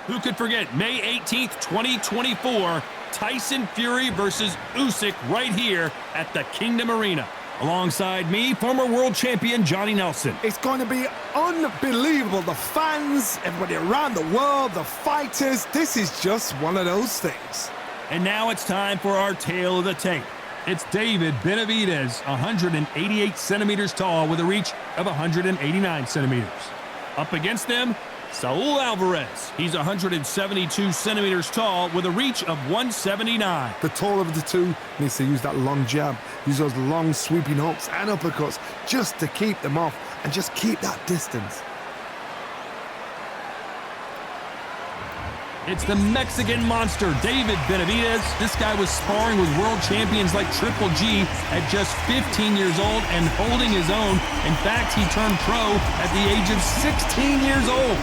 Who could forget May 18th, 2024, Tyson Fury versus Usyk right here at the Kingdom Arena. Alongside me, former world champion Johnny Nelson. It's going to be unbelievable. The fans, everybody around the world, the fighters, this is just one of those things. And now it's time for our tale of the tape. It's David Benavides, 188 centimeters tall with a reach of 189 centimeters. Up against them, Saul Alvarez. He's 172 centimeters tall with a reach of 179. The taller of the two needs to use that long jab, use those long sweeping hooks and uppercuts just to keep them off and just keep that distance. It's the Mexican monster, David Benavides. This guy was sparring with world champions like Triple G at just 15 years old and holding his own. In fact, he turned pro at the age of 16 years old.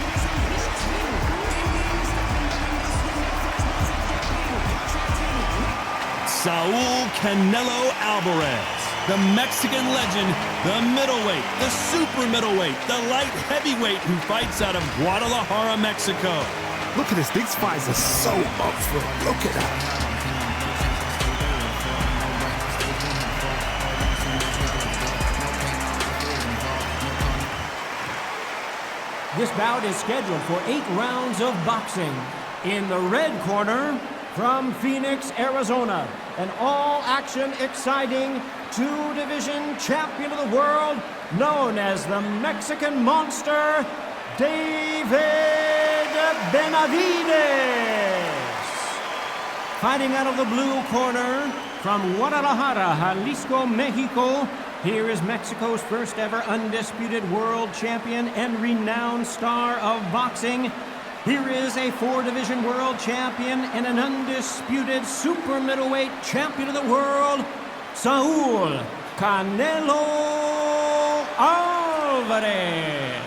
Saul Canelo Alvarez, the Mexican legend, the middleweight, the super middleweight, the light heavyweight who fights out of Guadalajara, Mexico. Look at this, these fights are so up for it. Look at that. This bout is scheduled for 8 rounds of boxing. In the red corner, from Phoenix, Arizona, an all-action, exciting 2-division champion of the world, known as the Mexican Monster, David Benavides. Fighting out of the blue corner, from Guadalajara, Jalisco, Mexico, here is Mexico's first ever undisputed world champion and renowned star of boxing. Here is a 4-division world champion and an undisputed super middleweight champion of the world, Saul Canelo Alvarez.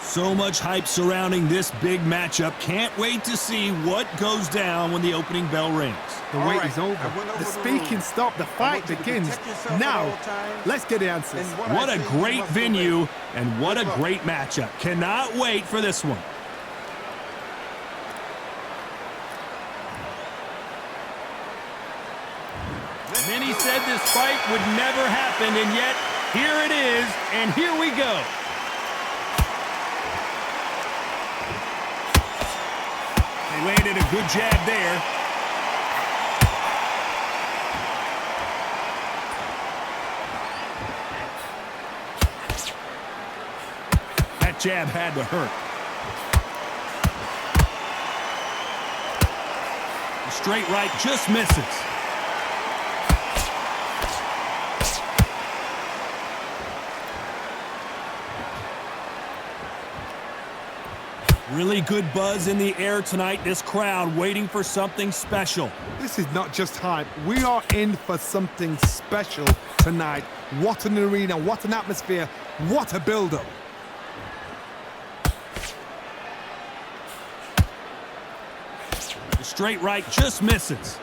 So much hype surrounding this big matchup. Can't wait to see what goes down when the opening bell rings. The wait is over. The speaking stopped. The fight begins. Now, let's get the answers. What a great venue and what a great matchup. Cannot wait for this one. Many said this fight would never happen, and yet here it is, and here we go. They landed a good jab there. That jab had to hurt. The straight right just misses. Really good buzz in the air tonight. This crowd waiting for something special. This is not just hype. We are in for something special tonight. What an arena, what an atmosphere, what a build-up. The straight right just misses.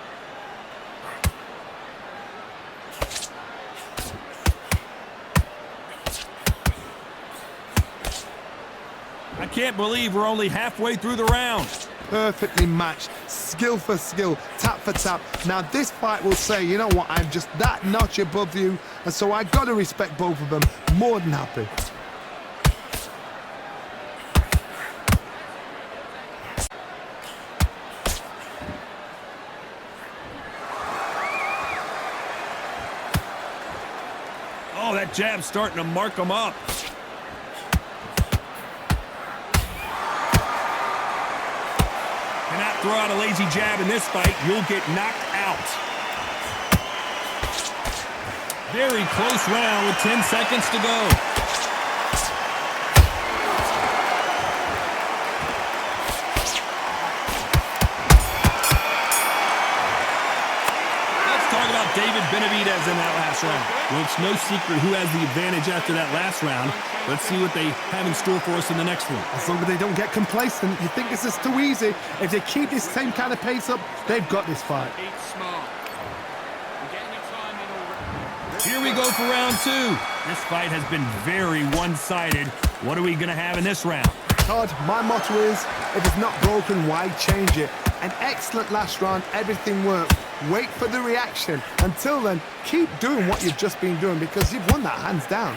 I can't believe we're only halfway through the round. Perfectly matched, skill for skill, tap for tap. Now this fight will say, you know what, I'm just that notch above you, and so I got to respect both of them. More than happy. Oh, that jab's starting to mark him up. Cannot throw out a lazy jab in this fight. You'll get knocked out. Very close round with 10 seconds to go. Let's talk about David Benavides in that last round. Well, it's no secret who has the advantage after that last round. Let's see what they have in store for us in the next one. As long as they don't get complacent, you think this is too easy. If they keep this same kind of pace up, they've got this fight. Here we go for round 2. This fight has been very one-sided. What are we going to have in this round? Todd, my motto is, if it's not broken, why change it? An excellent last round, everything worked. Wait for the reaction. Until then, keep doing what you've just been doing because you've won that hands down.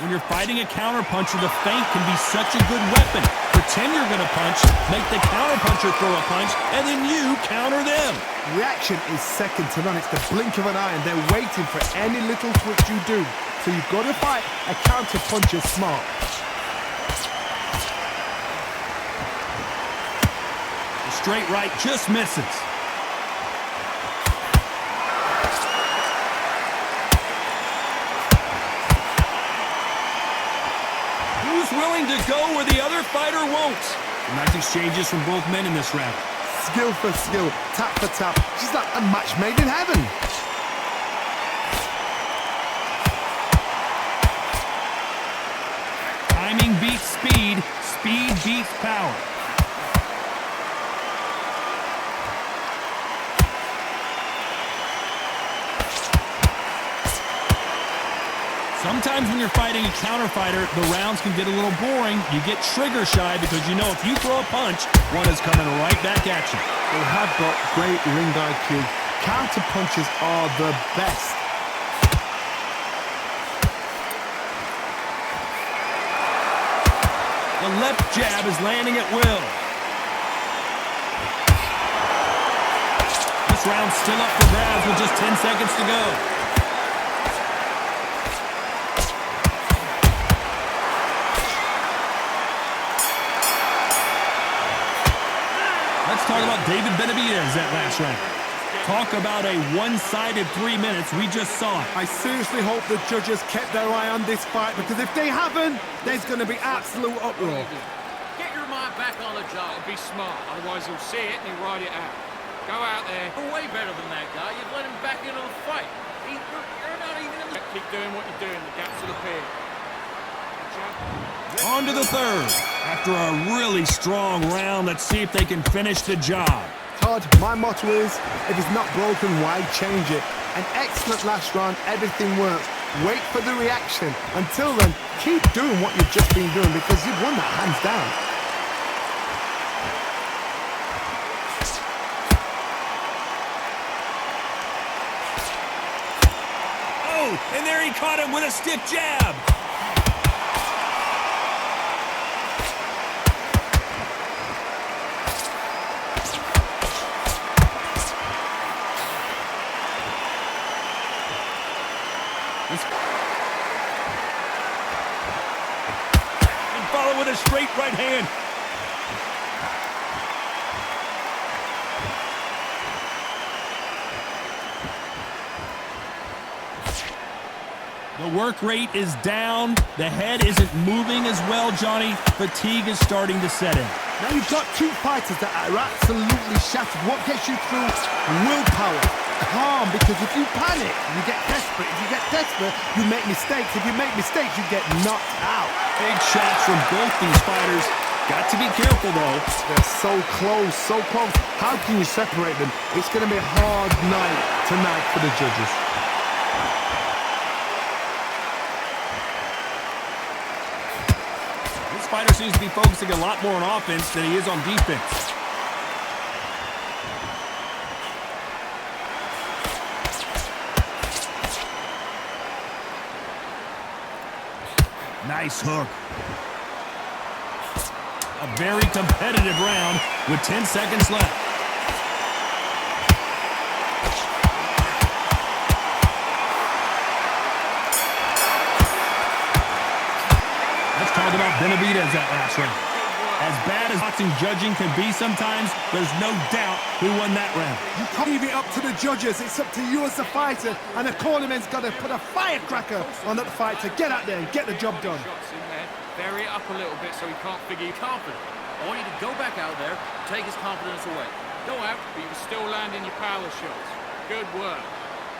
When you're fighting a counterpuncher, the feint can be such a good weapon. Pretend you're going to punch, make the counterpuncher throw a punch, and then you counter them. Reaction is second to none. It's the blink of an eye, and they're waiting for any little twitch you do. So you've got to fight a counterpuncher smart. The straight right just misses. Willing to go where the other fighter won't. Nice exchanges from both men in this round. Skill for skill, tap for tap. Just like a match made in heaven. Timing beats speed, speed beats power. Sometimes when you're fighting a counter fighter, the rounds can get a little boring. You get trigger shy because you know if you throw a punch, one is coming right back at you. They have got great ring IQ. Counter punches are the best. The left jab is landing at will. This round's still up for grabs with just 10 seconds to go. Talk about David Benavides that last round. Talk about a one-sided 3 minutes. We just saw it. I seriously hope the judges kept their eye on this fight because if they haven't, there's going to be absolute uproar. Get your mind back on the job and be smart. Otherwise, he'll see it and he'll ride it out. Go out there. You're way better than that guy. You've let him back into the fight. You're not even in the... Keep doing what you're doing. The gaps will appear. On to the third. After a really strong round, let's see if they can finish the job. Todd, my motto is, if it's not broken, why change it? An excellent last round, everything works. Wait for the reaction. Until then, keep doing what you've just been doing because you've won that hands down. Oh, and there he caught him with a stiff jab. And follow with a straight right hand. The work rate is down. The head isn't moving as well, Johnny. Fatigue is starting to set in. Now you've got two fighters that are absolutely shattered. What gets you through? Willpower. Calm, because if you panic, you get desperate. If you get desperate, you make mistakes. If you make mistakes, you get knocked out. Big shots from both these fighters. Got to be careful, though. They're so close, so close. How can you separate them? It's going to be a hard night tonight for the judges. This fighter seems to be focusing a lot more on offense than he is on defense. Nice hook. A very competitive round with 10 seconds left. Let's talk about Benavides that last round. As bad as boxing judging can be sometimes, there's no doubt who won that round. You can't leave it up to the judges. It's up to you as a fighter, and the cornerman's got to put a firecracker on that fight to get out there and get the job done. Shots in there. Vary it up a little bit so he can't figure you're confident. I want you to go back out there, take his confidence away. Go out, but you can still land in your power shots. Good work.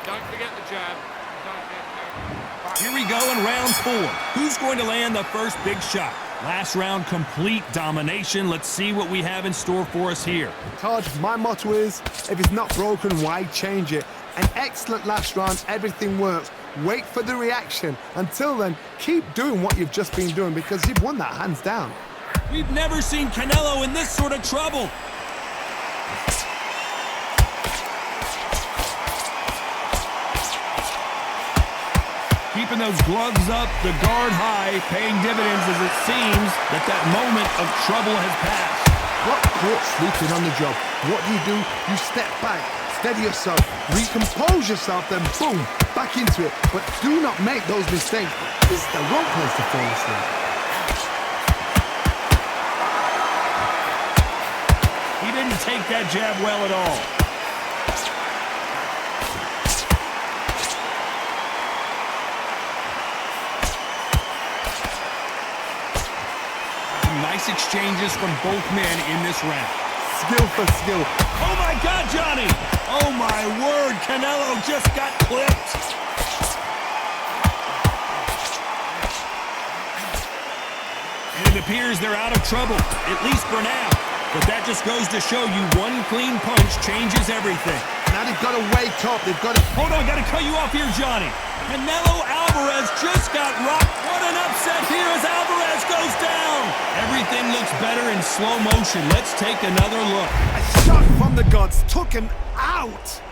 Don't forget the jab. Don't get careful. Here we go in round 4. Who's going to land the first big shot? Last round, complete domination. Let's see what we have in store for us here. Todd, my motto is, if it's not broken, why change it? An excellent last round, everything works. Wait for the reaction. Until then, keep doing what you've just been doing because you've won that hands down. We've never seen Canelo in this sort of trouble. Keeping those gloves up, the guard high, paying dividends as it seems that moment of trouble has passed. Got caught sleeping on the job. What do? You step back, steady yourself, recompose yourself, then boom, back into it. But do not make those mistakes. This is the wrong place to fall asleep. He didn't take that jab well at all. Nice exchanges from both men in this round. Skill for skill. Oh my God, Johnny! Oh my word, Canelo just got clipped. And it appears they're out of trouble, at least for now. But that just goes to show you one clean punch changes everything. Now they've got to wake up. They've got to... Hold on, gotta cut you off here, Johnny. Canelo Alvarez just got rocked. What an upset here as Alvarez goes down. Everything looks better in slow motion. Let's take another look. A shot from the gods took him out.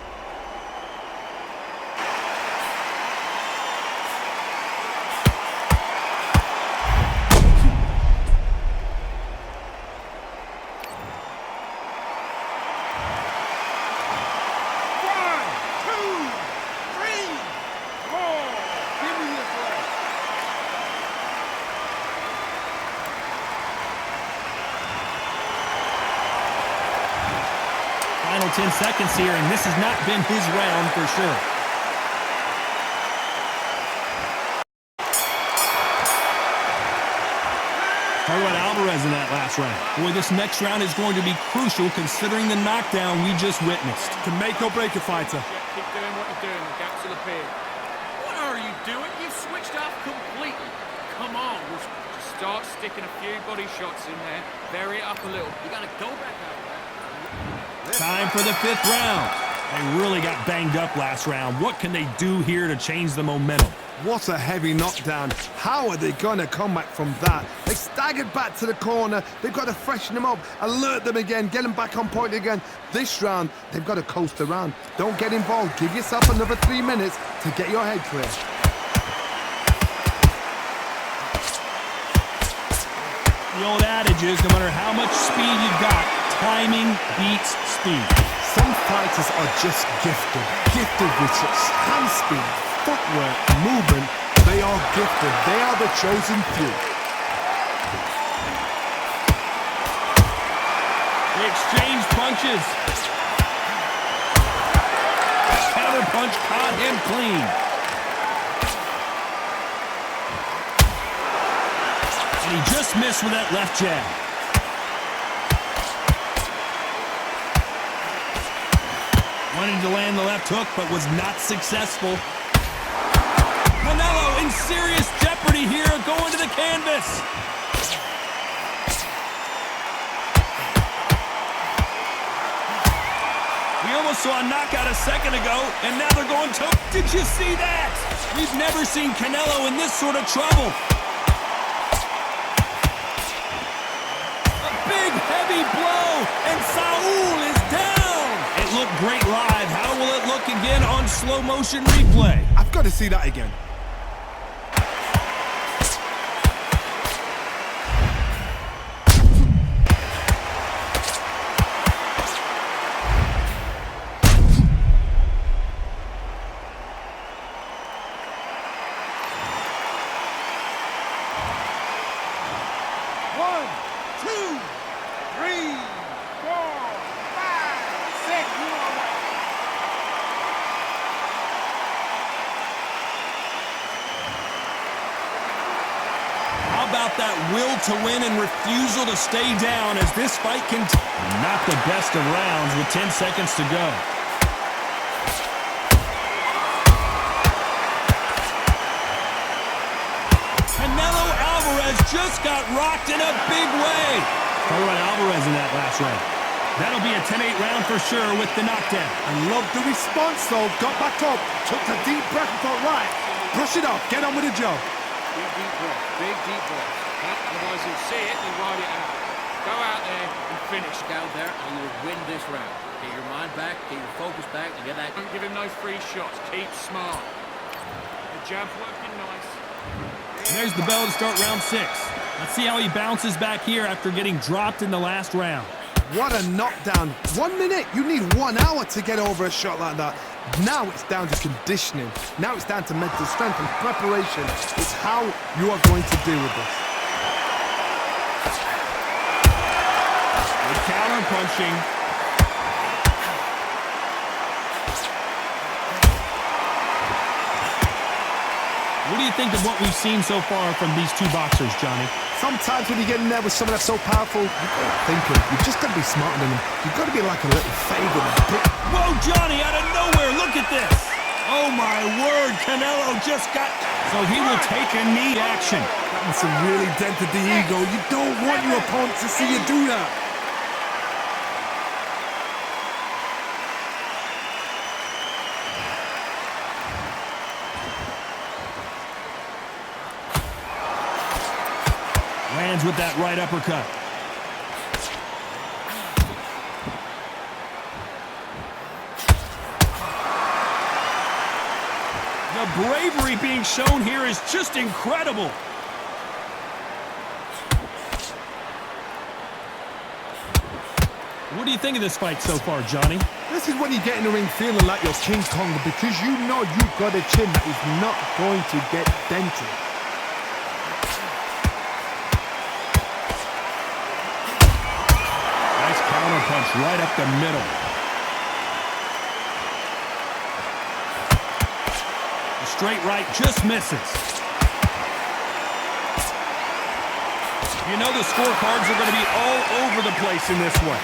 Final 10 seconds here, and this has not been his round for sure. Talk about Alvarez in that last round. Boy, this next round is going to be crucial considering the knockdown we just witnessed. To make or break a fighter. Keep doing what you're doing. The gaps will appear. What are you doing? You've switched up completely. Come on, we'll just start sticking a few body shots in there. Vary it up a little. You're going to go back out there. Time for the 5th round. They really got banged up last round. What can they do here to change the momentum? What a heavy knockdown. How are they going to come back from that? They staggered back to the corner. They've got to freshen them up, alert them again, get them back on point again. This round, they've got to coast around. Don't get involved. Give yourself another 3 minutes to get your head clear. The old adage is no matter how much speed you've got, timing beats speed. Some fighters are just gifted with such hand speed, footwork, movement. They are gifted. They are the chosen few. They exchange punches. Counter punch caught him clean. And he just missed with that left jab. Wanted to land the left hook, but was not successful. Canelo in serious jeopardy here, going to the canvas. We almost saw a knockout a second ago, and now they're going to... Did you see that? We've never seen Canelo in this sort of trouble. A big, heavy blow, and Saul is down. It looked great live. How will it look again on slow motion replay? I've got to see that again. About that will to win and refusal to stay down as this fight not the best of rounds with 10 seconds to go. Canelo Alvarez just got rocked in a big way. Talk about Alvarez in that last round. That'll be a 10-8 round for sure with the knockdown. I love the response, though. Got back up, took a deep breath and thought, right, brush it off, get on with the job. Big deep breath, big deep breath. Otherwise he'll see it and he'll ride it out. Go out there and finish. Go out there and you'll win this round. Get your mind back, get your focus back, and get that. Don't give him no free shots. Keep smart. The jab's working nice. And there's the bell to start round 6. Let's see how he bounces back here after getting dropped in the last round. What a knockdown. 1 minute, you need 1 hour to get over a shot like that. Now it's down to conditioning. Now it's down to mental strength and preparation. It's how you are going to deal with this. Good counter punching. What do you think of what we've seen so far from these two boxers, Johnny? Sometimes when you get in there with someone that's so powerful, you've got to think it. You've just got to be smarter than them. You've got to be like a little Fagin. Whoa, Johnny, out of nowhere, look at this. Oh, my word, Canelo just got... So he will take a knee action. That's a really dented the ego. You don't want your opponent to see you do that. Lands with that right uppercut. The bravery being shown here is just incredible. What do you think of this fight so far, Johnny? This is when you get in the ring feeling like you're King Kong because you know you've got a chin that is not going to get dented. Punch right up the middle. The straight right just misses. You know the scorecards are going to be all over the place in this one.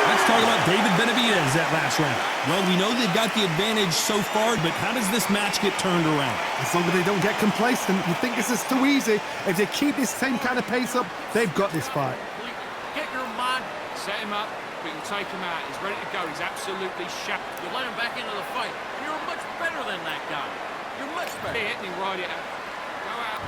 Let's talk about David Benavides that last round. Well, we know they've got the advantage so far, but how does this match get turned around? As long as they don't get complacent, you think this is too easy. If they keep this same kind of pace up, they've got this fight. Get your mind, set him up, but you take him out. He's ready to go. He's absolutely shattered. You let him back into the fight. You're much better than that guy. You're much better. Hit and ride it out. Go out.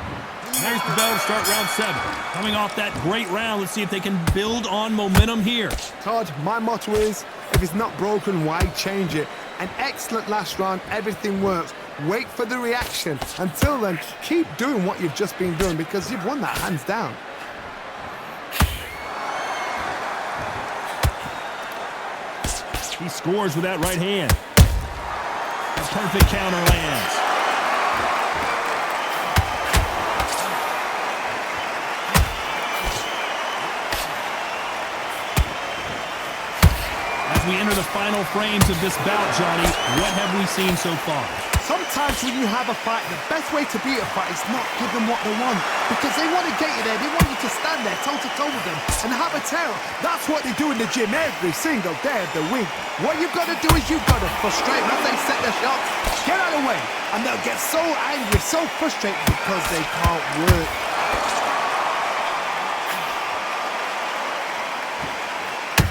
There's the bell to start round 7. Coming off that great round, let's see if they can build on momentum here. Todd, my motto is, if it's not broken, why change it? An excellent last round, everything works. Wait for the reaction. Until then, keep doing what you've just been doing because you've won that hands down. He scores with that right hand. A perfect counter lands. As we enter the final frames of this bout, Johnny, what have we seen so far? Sometimes when you have a fight, the best way to beat a fight is not give them what they want. Because they want to get you there. They want you to stand there toe-to-toe with them and have a terror. That's what they do in the gym every single day of the week. What you've got to do is you've got to frustrate them as they set their shots. Get out of the way. And they'll get so angry, so frustrated because they can't work.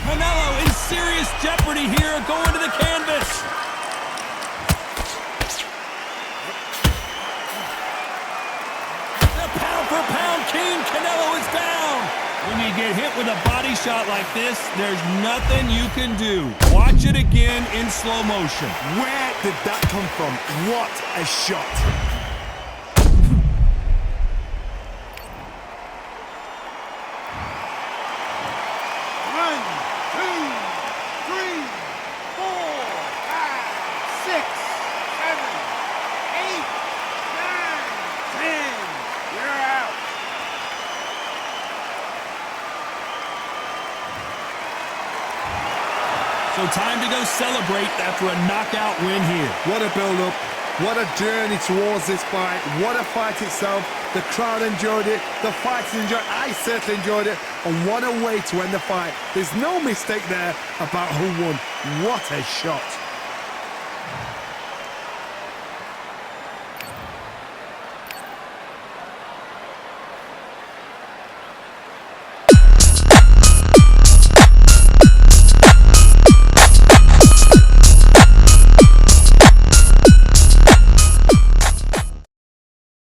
Canelo in serious jeopardy here, going to the canvas. Pound king, Canelo is down. When you get hit with a body shot like this, there's nothing you can do. Watch it again in slow motion. Where did that come from? What a shot. 1, 2, 3, 4, 5, 6, 7, 8, 9, 10. You're out. So time to go celebrate after a knockout win here. What a build-up. What a journey towards this fight. What a fight itself. The crowd enjoyed it. The fighters enjoyed it. I certainly enjoyed it. And what a way to end the fight. There's no mistake there about who won. What a shot.